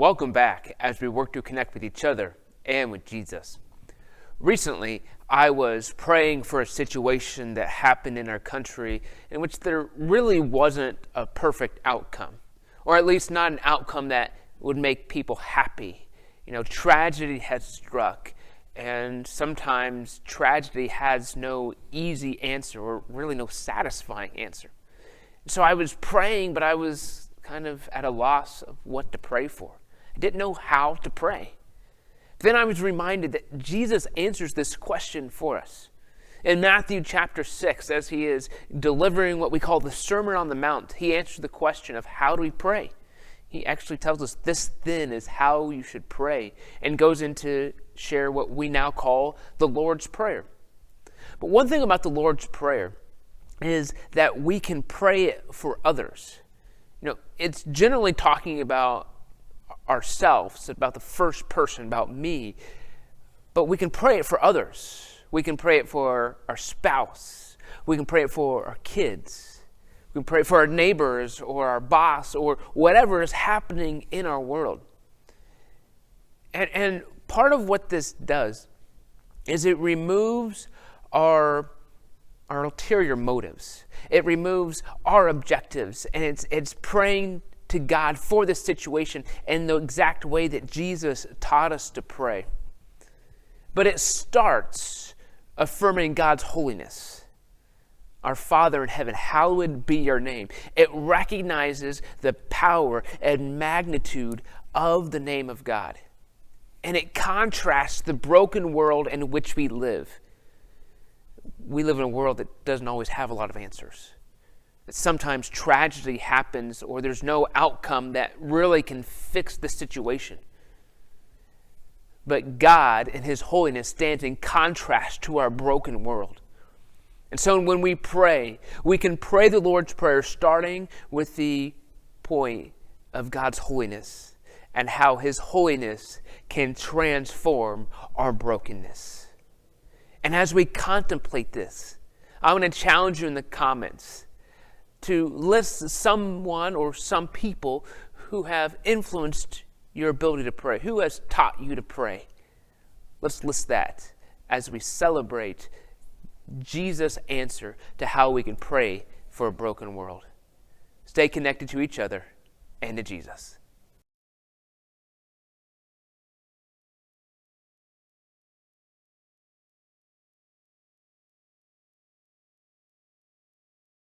Welcome back as we work to connect with each other and with Jesus. Recently, I was praying for a situation that happened in our country in which there really wasn't a perfect outcome, or at least not an outcome that would make people happy. Tragedy has struck, and sometimes tragedy has no easy answer or really no satisfying answer. So I was praying, but I was kind of at a loss of what to pray for. I didn't know how to pray. Then I was reminded that Jesus answers this question for us. In Matthew chapter 6, as he is delivering what we call the Sermon on the Mount, he answers the question of how do we pray? He actually tells us this then is how you should pray, and goes into share what we now call the Lord's Prayer. But one thing about the Lord's Prayer is that we can pray it for others. It's generally talking about ourselves, about the first person, about me, but we can pray it for others. We can pray it for our spouse. We can pray it for our kids. We can pray it for our neighbors or our boss or whatever is happening in our world. And part of what this does is it removes our ulterior motives. It removes our objectives, and it's praying to God for this situation in the exact way that Jesus taught us to pray. But it starts affirming God's holiness. Our Father in heaven, hallowed be your name. It recognizes the power and magnitude of the name of God. And it contrasts the broken world in which we live. We live in a world that doesn't always have a lot of answers. Sometimes tragedy happens or there's no outcome that really can fix the situation. But God in His holiness stands in contrast to our broken world. And so when we pray, we can pray the Lord's Prayer starting with the point of God's holiness and how His holiness can transform our brokenness. And as we contemplate this, I want to challenge you in the comments to list someone or some people who have influenced your ability to pray, who has taught you to pray. Let's list that as we celebrate Jesus' answer to how we can pray for a broken world. Stay connected to each other and to Jesus.